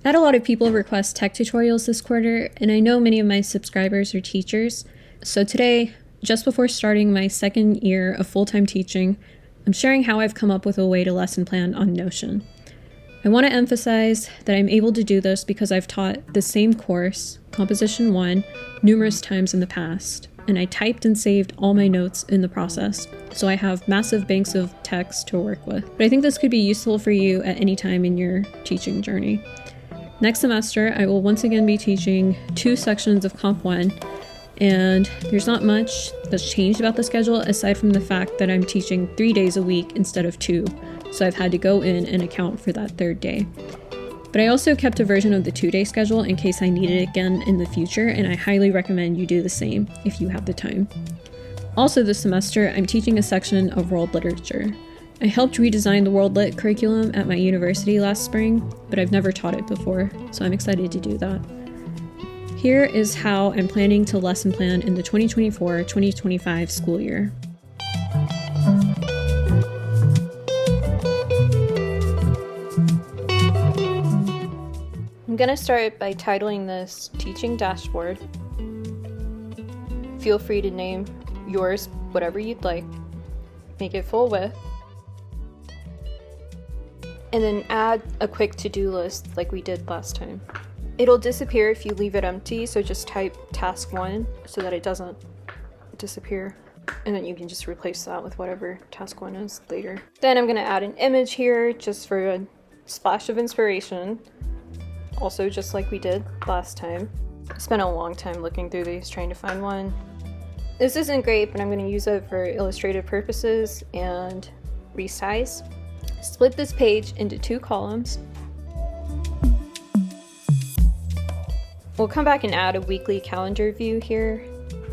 I had a lot of people request tech tutorials this quarter, and I know many of my subscribers are teachers. So today, just before starting my second year of full-time teaching, I'm sharing how I've come up with a way to lesson plan on Notion. I want to emphasize that I'm able to do this because I've taught the same course, Composition 1, numerous times in the past, and I typed and saved all my notes in the process, so I have massive banks of text to work with. But I think this could be useful for you at any time in your teaching journey. Next semester, I will once again be teaching 2 sections of Comp 1, and there's not much that's changed about the schedule aside from the fact that I'm teaching 3 days a week instead of 2, so I've had to go in and account for that 3rd day. But I also kept a version of the 2-day schedule in case I need it again in the future, and I highly recommend you do the same if you have the time. Also this semester, I'm teaching a section of world literature. I helped redesign the World Lit curriculum at my university last spring, but I've never taught it before, so I'm excited to do that. Here is how I'm planning to lesson plan in the 2024-2025 school year. I'm going to start by titling this Teaching Dashboard. Feel free to name yours whatever you'd like. Make it full width. And then add a quick to-do list like we did last time. It'll disappear if you leave it empty, so just type task 1 so that it doesn't disappear. And then you can just replace that with whatever task 1 is later. Then I'm gonna add an image here just for a splash of inspiration. Also just like we did last time. I spent a long time looking through these trying to find one. This isn't great, but I'm gonna use it for illustrative purposes and resize. Split this page into 2 columns. We'll come back and add a weekly calendar view here,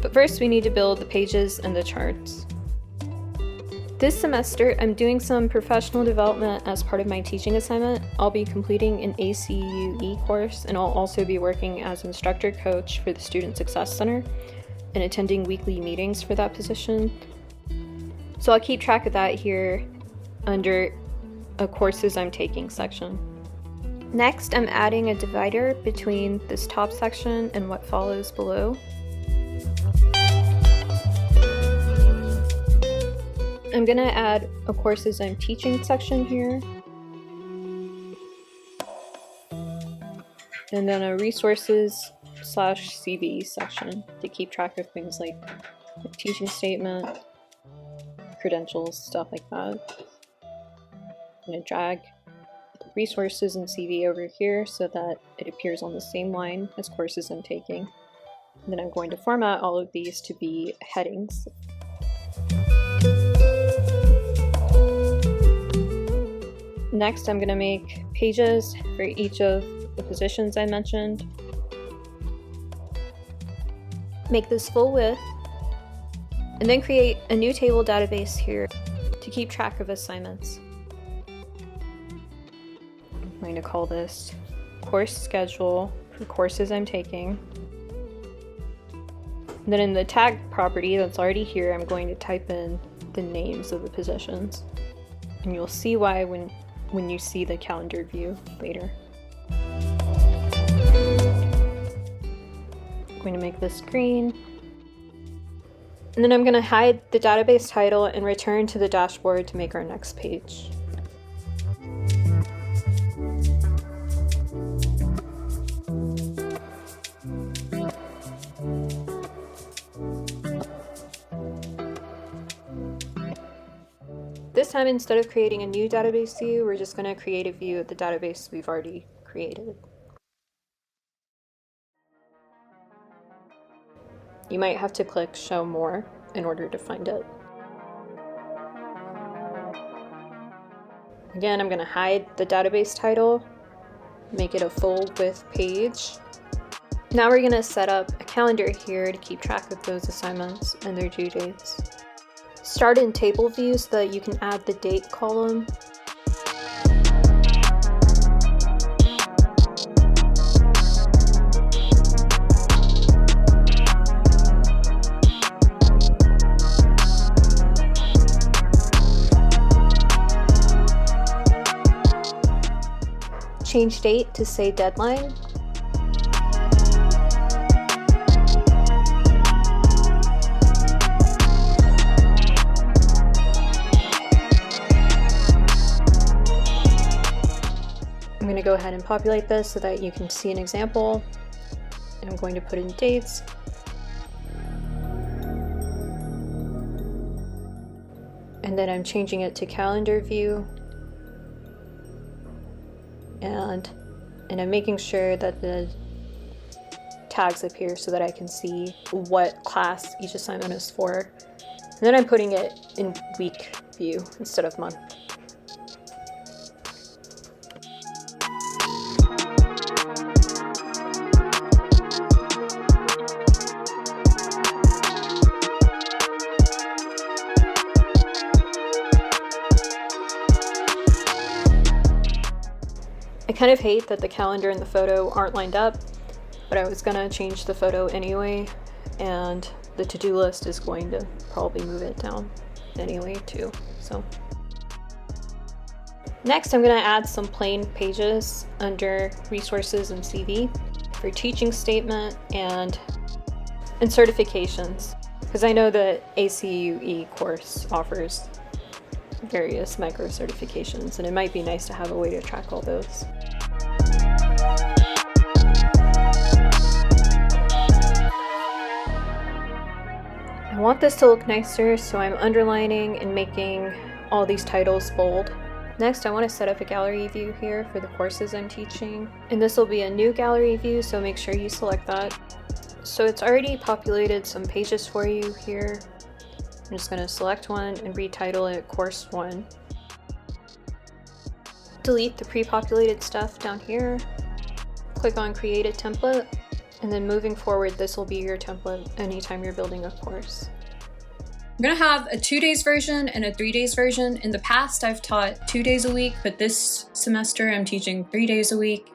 but first we need to build the pages and the charts. This semester, I'm doing some professional development as part of my teaching assignment. I'll be completing an ACUE course, and I'll also be working as Instructor Coach for the Student Success Center and attending weekly meetings for that position. So I'll keep track of that here under a courses I'm taking section. Next, I'm adding a divider between this top section and what follows below. I'm gonna add a courses I'm teaching section here. And then a resources/CV section to keep track of things like the teaching statement, credentials, stuff like that. I'm going to drag the resources and CV over here so that it appears on the same line as courses I'm taking. And then I'm going to format all of these to be headings. Next, I'm going to make pages for each of the positions I mentioned. Make this full width, and then create a new table database here to keep track of assignments. I'm going to call this course schedule for courses I'm taking. And then in the tag property that's already here, I'm going to type in the names of the positions. And you'll see why when you see the calendar view later. I'm going to make this green. And then I'm going to hide the database title and return to the dashboard to make our next page. This time, instead of creating a new database view, we're just going to create a view of the database we've already created. You might have to click Show More in order to find it. Again, I'm going to hide the database title, make it a full width page. Now we're going to set up a calendar here to keep track of those assignments and their due dates. Start in table view so that you can add the date column. change date to say deadline. I'm going to go ahead and populate this so that you can see an example. And I'm going to put in dates. And then I'm changing it to calendar view. And I'm making sure that the tags appear so that I can see what class each assignment is for. And then I'm putting it in week view instead of month. I kind of hate that the calendar and the photo aren't lined up, but I was gonna change the photo anyway, and the to-do list is going to probably move it down anyway too, so. Next, I'm gonna add some plain pages under resources and CV for teaching statement and certifications, because I know the ACUE course offers various micro certifications, and it might be nice to have a way to track all those. I want this to look nicer, so I'm underlining and making all these titles bold. Next, I want to set up a gallery view here for the courses I'm teaching, and this will be a new gallery view, so make sure you select that. So it's already populated some pages for you here. I'm just going to select one and retitle it Course 1. Delete the pre-populated stuff down here. Click on Create a Template, and then moving forward, this will be your template anytime you're building a course. I'm gonna have a 2 days version and a 3 days version. In the past, I've taught 2 days a week, but this semester I'm teaching 3 days a week.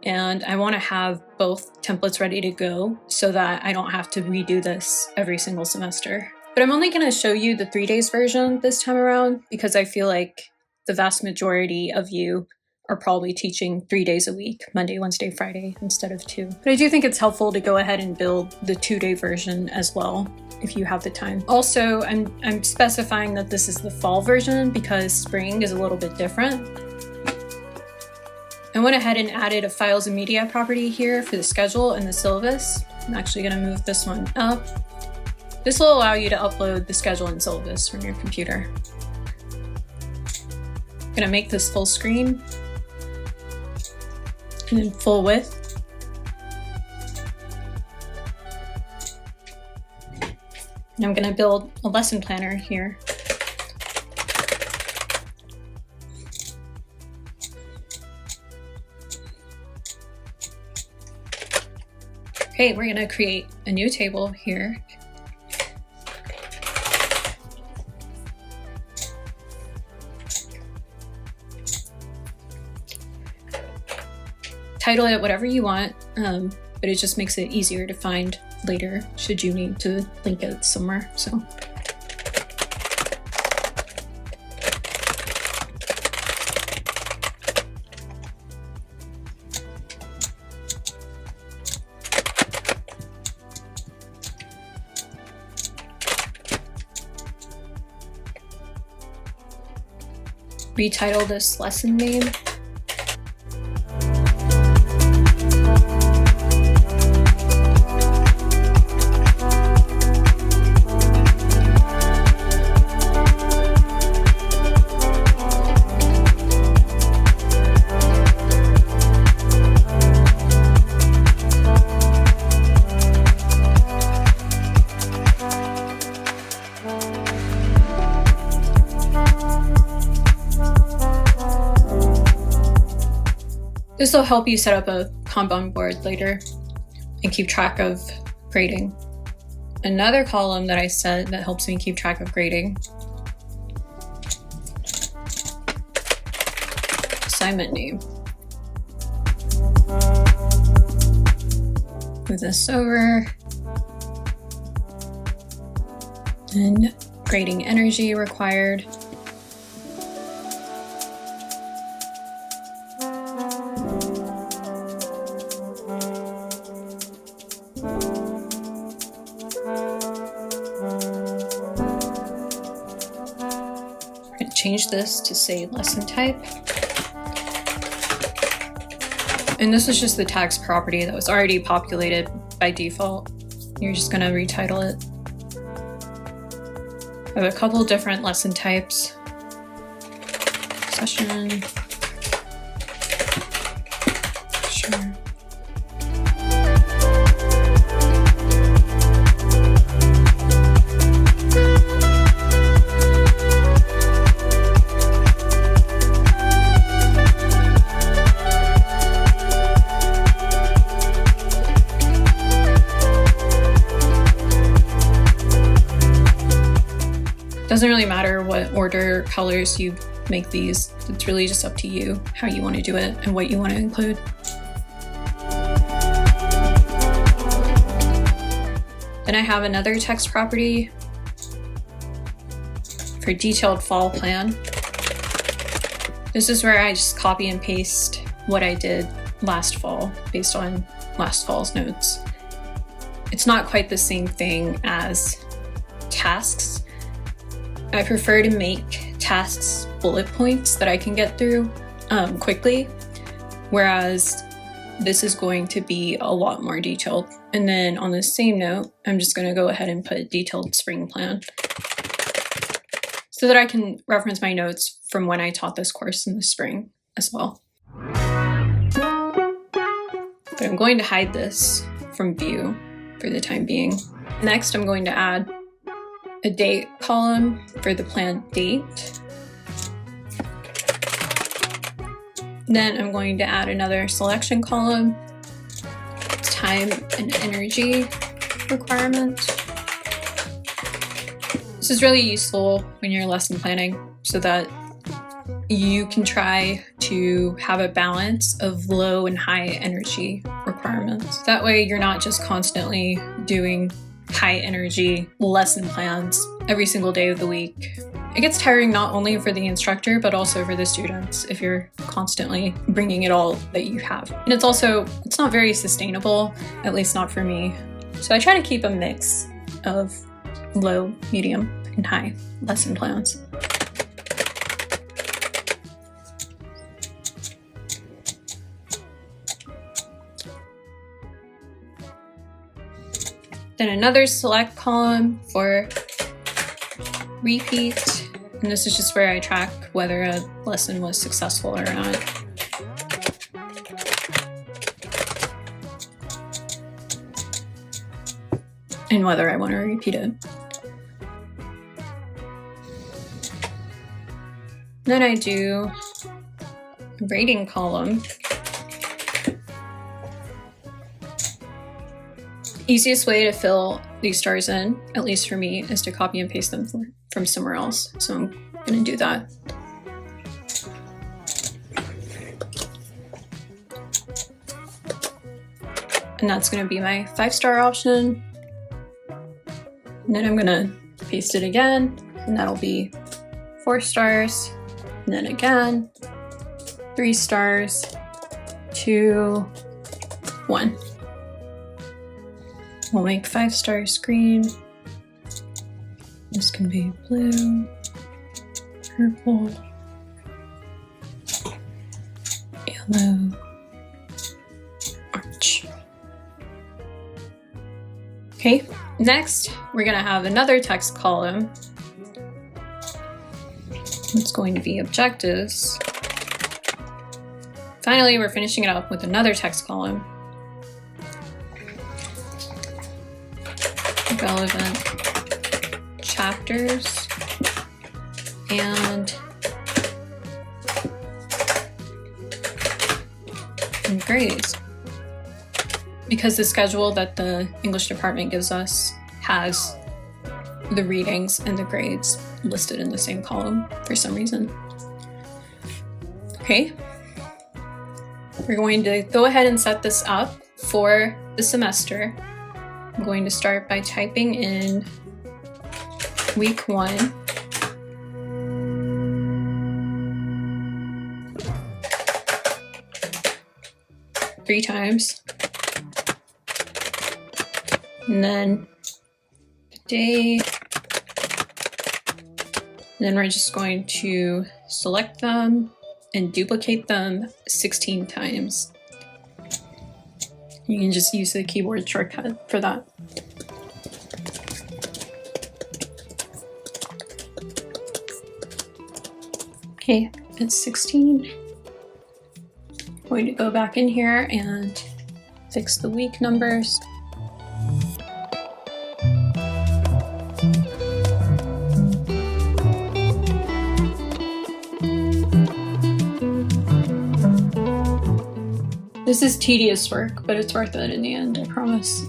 And I wanna have both templates ready to go so that I don't have to redo this every single semester. But I'm only gonna show you the 3 days version this time around because I feel like the vast majority of you are probably teaching 3 days a week, Monday, Wednesday, Friday, instead of 2. But I do think it's helpful to go ahead and build the 2-day version as well, if you have the time. Also, I'm specifying that this is the fall version because spring is a little bit different. I went ahead and added a files and media property here for the schedule and the syllabus. I'm actually gonna move this one up. This will allow you to upload the schedule and syllabus from your computer. I'm gonna make this full screen and then full width. And I'm gonna build a lesson planner here. Okay, we're gonna create a new table here. Title it whatever you want, but it just makes it easier to find later should you need to link it somewhere. So retitle this lesson name. This will help you set up a Kanban board later and keep track of grading. Another column that I set that helps me keep track of grading. Assignment name. Move this over. And grading energy required. I'm going to change this to say lesson type. And this is just the text property that was already populated by default. You're just going to retitle it. I have a couple different lesson types. Session. Sure. Doesn't really matter what order colors you make these. It's really just up to you how you want to do it and what you want to include. Then I have another text property for detailed fall plan. This is where I just copy and paste what I did last fall based on last fall's notes. It's not quite the same thing as tasks. I prefer to make tasks bullet points that I can get through quickly, whereas this is going to be a lot more detailed. And then on the same note, I'm just going to go ahead and put detailed spring plan so that I can reference my notes from when I taught this course in the spring as well. But I'm going to hide this from view for the time being. Next, I'm going to add a date column for the planned date. Then I'm going to add another selection column, time and energy requirement. This is really useful when you're lesson planning so that you can try to have a balance of low and high energy requirements. That way you're not just constantly doing high energy lesson plans every single day of the week. It gets tiring not only for the instructor, but also for the students if you're constantly bringing it all that you have. And it's not very sustainable, at least not for me. So I try to keep a mix of low, medium, and high lesson plans. Then another select column for repeat. And this is just where I track whether a lesson was successful or not. And whether I want to repeat it. Then I do a rating column. Easiest way to fill these stars in, at least for me, is to copy and paste them from somewhere else. So I'm going to do that. And that's going to be my 5-star option. And then I'm going to paste it again, and that'll be 4 stars. And then again, 3 stars, 2, 1. We'll make 5 stars green. This can be blue, purple, yellow, orange. Okay, next we're gonna have another text column. It's going to be objectives. Finally, we're finishing it up with another text column. Relevant chapters and grades. Because the schedule that the English department gives us has the readings and the grades listed in the same column for some reason. Okay, we're going to go ahead and set this up for the semester. I'm going to start by typing in week 1. Three times. and then the day. And then we're just going to select them and duplicate them 16 times. You can just use the keyboard shortcut for that. Okay, it's 16. I'm going to go back in here and fix the week numbers. This is tedious work, but it's worth it in the end, I promise.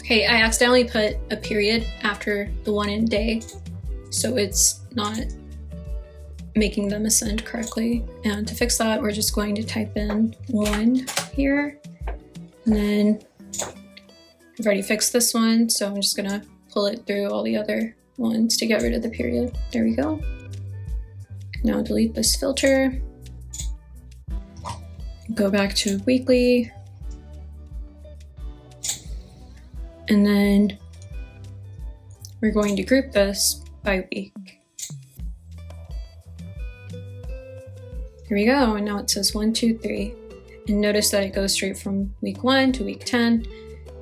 Okay, I accidentally put a period after the one in day, so it's not making them ascend correctly. And to fix that, we're just going to type in 1 here. And then I've already fixed this one, so I'm just gonna pull it through all the other ones to get rid of the period. There we go. Now delete this filter. Go back to weekly. And then we're going to group this by week. Here we go, and now it says 1, 2, 3. And notice that it goes straight from week 1 to week 10.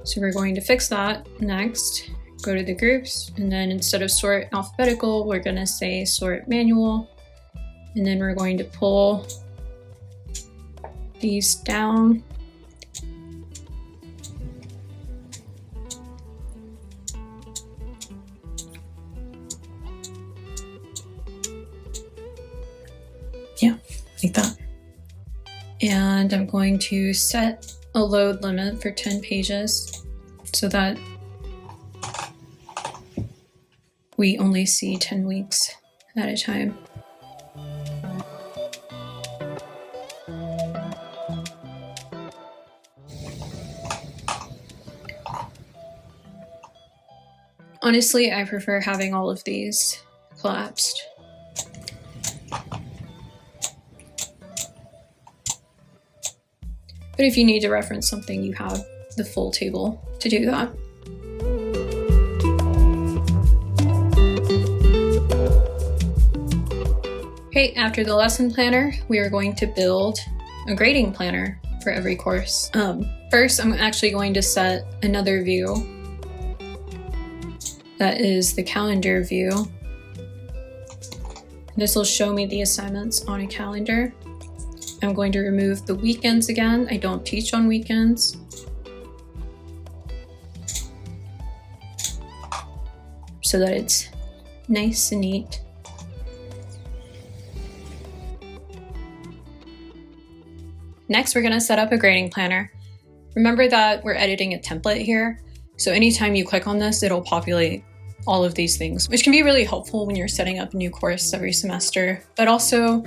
So we're going to fix that next. Go to the groups, and then instead of sort alphabetical, we're gonna say sort manual. And then we're going to pull these down. Yeah, like that. And I'm going to set a load limit for 10 pages so that we only see 10 weeks at a time. Honestly, I prefer having all of these collapsed. But if you need to reference something, you have the full table to do that. Okay, after the lesson planner, we are going to build a grading planner for every course. First, I'm actually going to set another view. That is the calendar view. This will show me the assignments on a calendar. I'm going to remove the weekends again. I don't teach on weekends. So that it's nice and neat. Next, we're gonna set up a grading planner. Remember that we're editing a template here. So anytime you click on this, it'll populate all of these things, which can be really helpful when you're setting up a new course every semester. But also,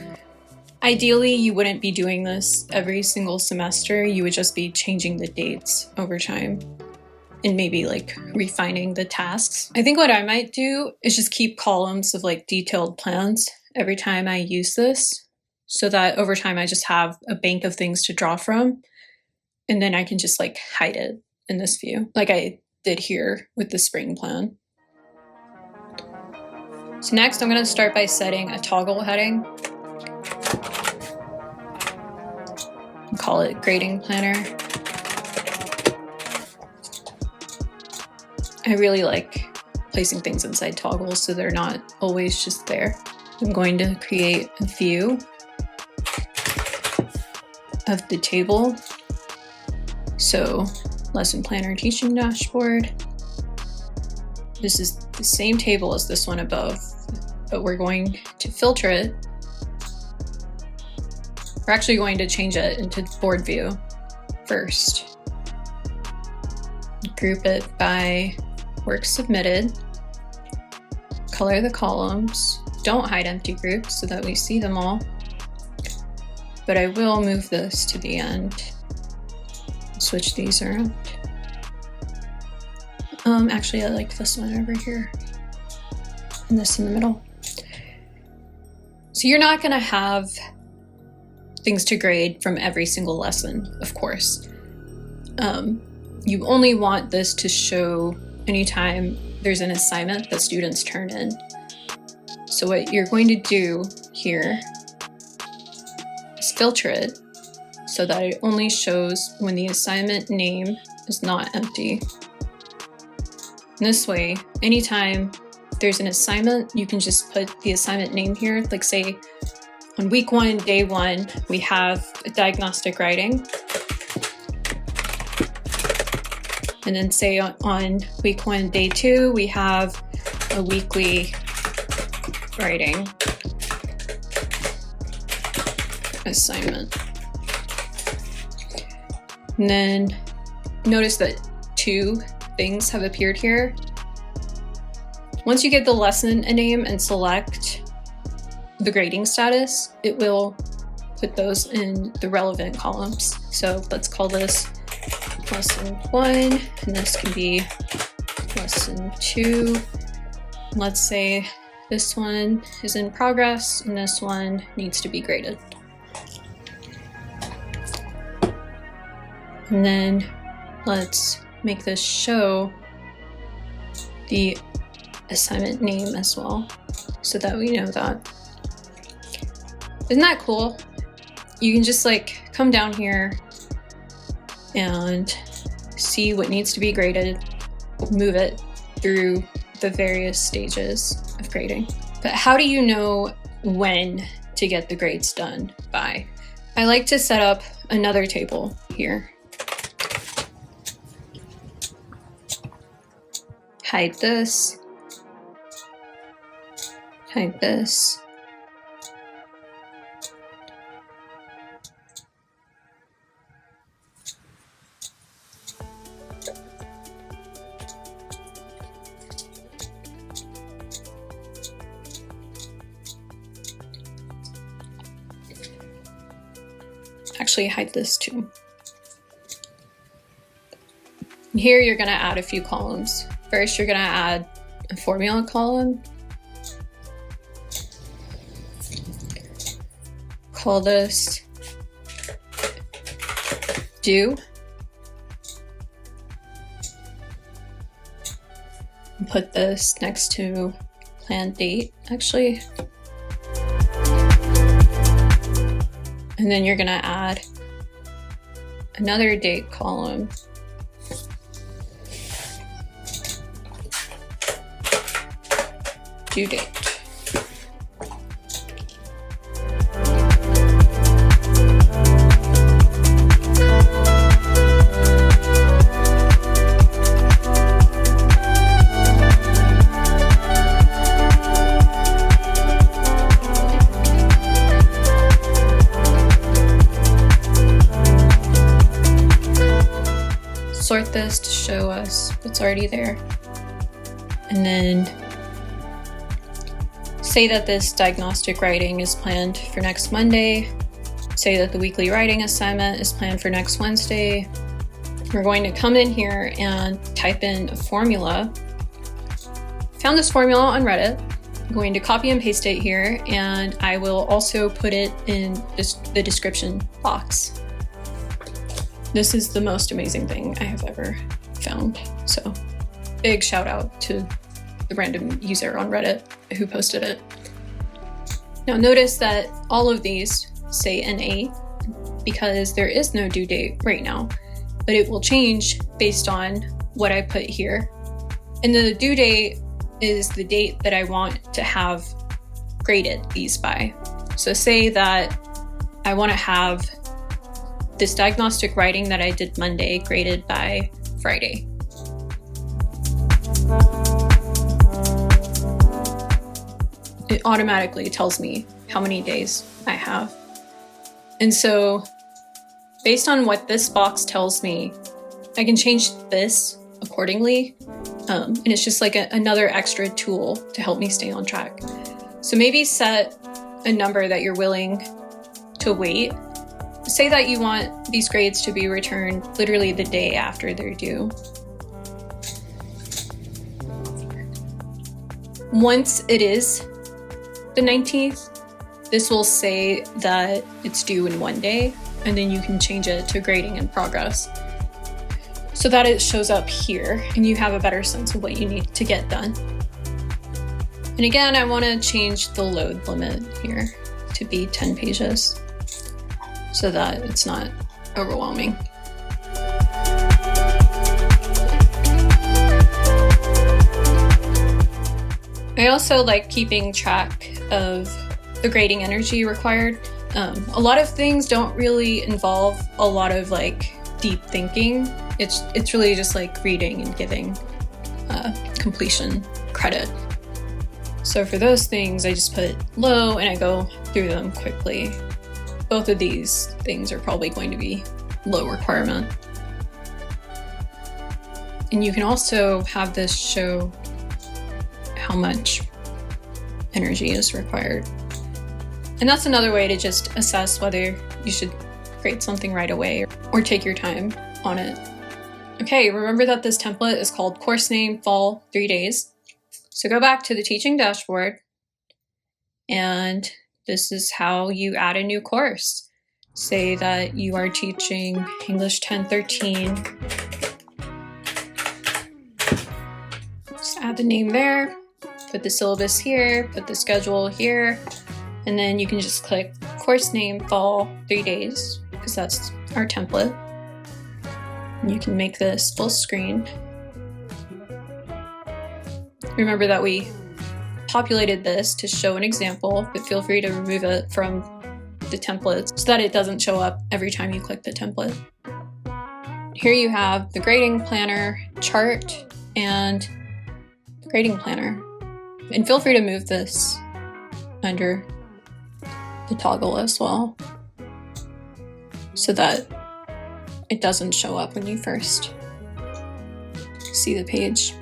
ideally, you wouldn't be doing this every single semester. You would just be changing the dates over time and maybe like refining the tasks. I think what I might do is just keep columns of like detailed plans every time I use this, so that over time I just have a bank of things to draw from, and then I can just like hide it in this view, like I did here with the spring plan. So next I'm gonna start by setting a toggle heading. Call it grading planner. I really like placing things inside toggles so they're not always just there. I'm going to create a view of the table. So lesson planner teaching dashboard. This is the same table as this one above, but we're going to filter it. We're actually going to change it into board view first. Group it by work submitted. Color the columns. Don't hide empty groups so that we see them all. but I will move this to the end. Switch these around. Actually, I like this one over here and this in the middle. So you're not gonna have things to grade from every single lesson, of course. You only want this to show anytime there's an assignment that students turn in. So what you're going to do here is filter it so that it only shows when the assignment name is not empty. And this way, anytime there's an assignment, you can just put the assignment name here. Like say on week 1, day 1, we have a diagnostic writing. And then say on week 1, day 2, we have a weekly writing assignment. And then notice that 2 things have appeared here. Once you give the lesson a name and select the grading status, it will put those in the relevant columns. So let's call this lesson 1, and this can be lesson 2. Let's say this one is in progress and this one needs to be graded. And then let's make this show the assignment name as well, so that we know that. Isn't that cool? You can just like come down here and see what needs to be graded, move it through the various stages of grading. But how do you know when to get the grades done by? I like to set up another table here. Hide this. Hide this. Actually, hide this too. And here you're going to add a few columns. First, you're going to add a formula column. Call this due. And put this next to planned date, actually. And then you're going to add another date column. Due date. Sort this to show us what's already there. And then say that this diagnostic writing is planned for next Monday. Say that the weekly writing assignment is planned for next Wednesday. We're going to come in here and type in a formula. Found this formula on Reddit. I'm going to copy and paste it here, and I will also put it in the description box. This is the most amazing thing I have ever found. So big shout out to the random user on Reddit who posted it. Now notice that all of these say NA because there is no due date right now, but it will change based on what I put here. And the due date is the date that I want to have graded these by. So say that I want to have this diagnostic writing that I did Monday graded by Friday. It automatically tells me how many days I have. And so based on what this box tells me, I can change this accordingly. And it's just like another extra tool to help me stay on track. So maybe set a number that you're willing to wait say that you want these grades to be returned literally the day after they're due. Once it is the 19th, this will say that it's due in 1 day, and then you can change it to grading in progress so that it shows up here and you have a better sense of what you need to get done. And again, I want to change the load limit here to be 10 pages so that it's not overwhelming. I also like keeping track of the grading energy required. A lot of things don't really involve a lot of like deep thinking. It's really just like reading and giving completion credit. So for those things, I just put low and I go through them quickly. Both of these things are probably going to be low requirement. And you can also have this show how much energy is required. And that's another way to just assess whether you should grade something right away or take your time on it. Okay, remember that this template is called course name fall 3 days. So go back to the teaching dashboard, and this is how you add a new course. Say that you are teaching English 1013. Just add the name there, put the syllabus here, put the schedule here, and then you can just click course name fall 3 days because that's our template. And you can make this full screen. Remember that we populated this to show an example, but feel free to remove it from the template so that it doesn't show up every time you click the template. Here you have the grading planner chart and the grading planner. And feel free to move this under the toggle as well so that it doesn't show up when you first see the page.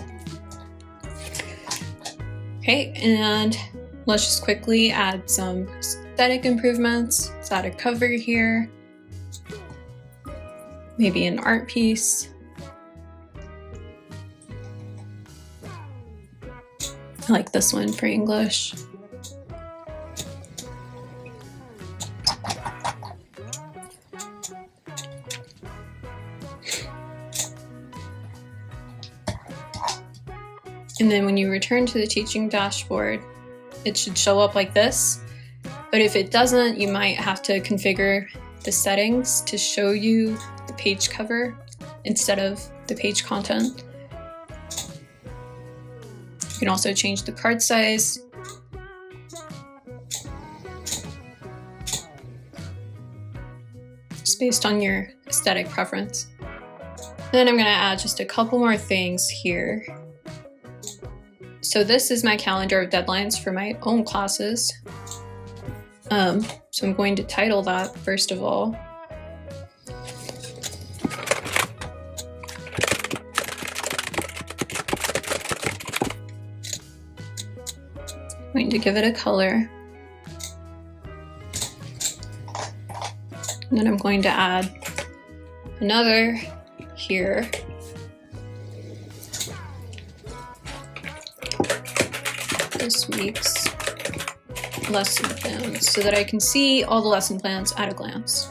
Okay, and let's just quickly add some aesthetic improvements. Let's add a cover here, maybe an art piece. I like this one for English. And then when you return to the teaching dashboard, it should show up like this. But if it doesn't, you might have to configure the settings to show you the page cover instead of the page content. You can also change the card size. Just based on your aesthetic preference. Then I'm going to add just a couple more things here. So this is my calendar of deadlines for my own classes. So I'm going to title that first of all. I'm going to give it a color. And then I'm going to add another here. This week's lesson plans so that I can see all the lesson plans at a glance.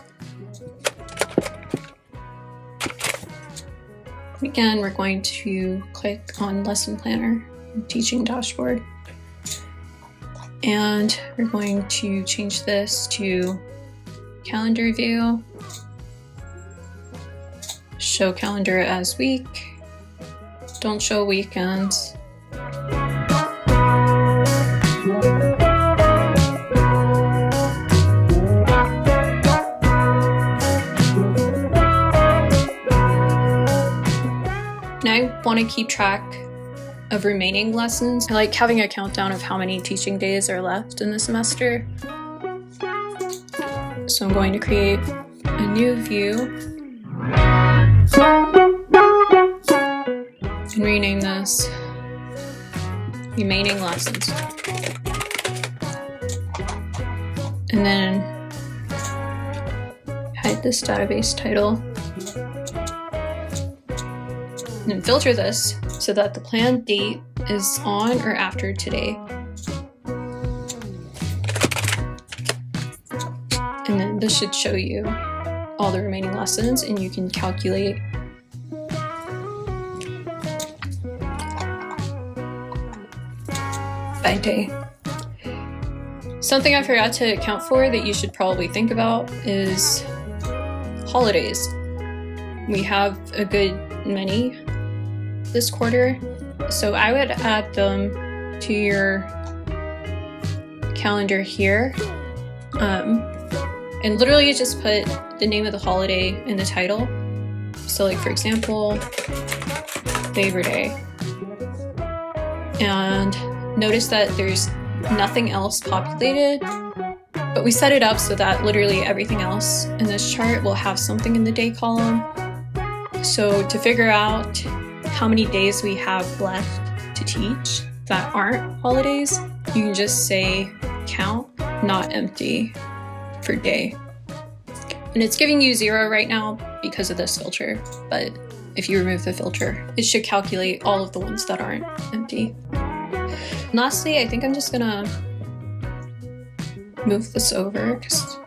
Again, we're going to click on lesson planner, teaching dashboard, and we're going to change this to calendar view, show calendar as week, don't show weekends. I want to keep track of remaining lessons. I like having a countdown of how many teaching days are left in the semester. So I'm going to create a new view and rename this remaining lessons. And then hide this database title. And then filter this so that the planned date is on or after today. And then this should show you all the remaining lessons, and you can calculate by day. Something I forgot to account for that you should probably think about is holidays. We have a good many this quarter, so I would add them to your calendar here. And literally just put the name of the holiday in the title. So like, for example, Labor Day. And notice that there's nothing else populated, but we set it up so that literally everything else in this chart will have something in the day column. So to figure out how many days we have left to teach that aren't holidays, you can just say count, not empty, for day. And it's giving you 0 right now because of this filter, but if you remove the filter, it should calculate all of the ones that aren't empty. And lastly, I think I'm just gonna move this over because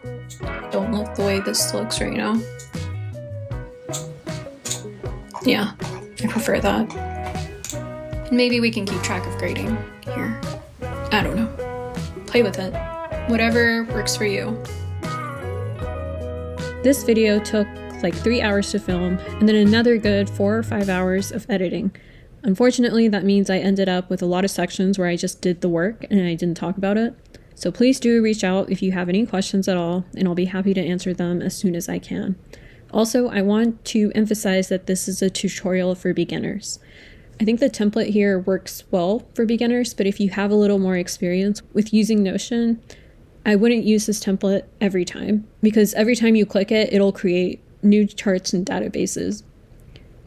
I don't like the way this looks right now. Yeah, I prefer that. And maybe we can keep track of grading here. I don't know. Play with it. Whatever works for you. This video took like 3 hours to film, and then another good 4 or 5 hours of editing. Unfortunately, that means I ended up with a lot of sections where I just did the work and I didn't talk about it. So please do reach out if you have any questions at all, and I'll be happy to answer them as soon as I can. Also, I want to emphasize that this is a tutorial for beginners. I think the template here works well for beginners, but if you have a little more experience with using Notion, I wouldn't use this template every time, because every time you click it, it'll create new charts and databases,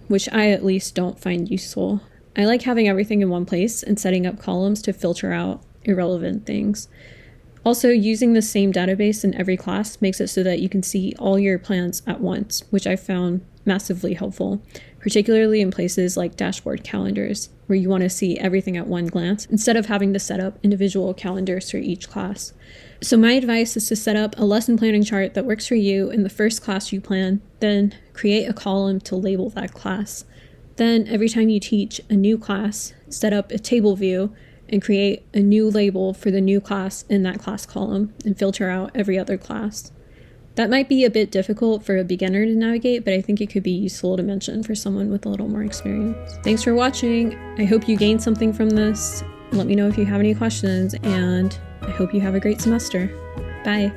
which I at least don't find useful. I like having everything in one place and setting up columns to filter out irrelevant things. Also, using the same database in every class makes it so that you can see all your plans at once, which I found massively helpful, particularly in places like dashboard calendars, where you want to see everything at one glance instead of having to set up individual calendars for each class. So my advice is to set up a lesson planning chart that works for you in the first class you plan, then create a column to label that class. Then every time you teach a new class, set up a table view and create a new label for the new class in that class column and filter out every other class. That might be a bit difficult for a beginner to navigate, but I think it could be useful to mention for someone with a little more experience. Thanks for watching. I hope you gained something from this. Let me know if you have any questions, and I hope you have a great semester. Bye.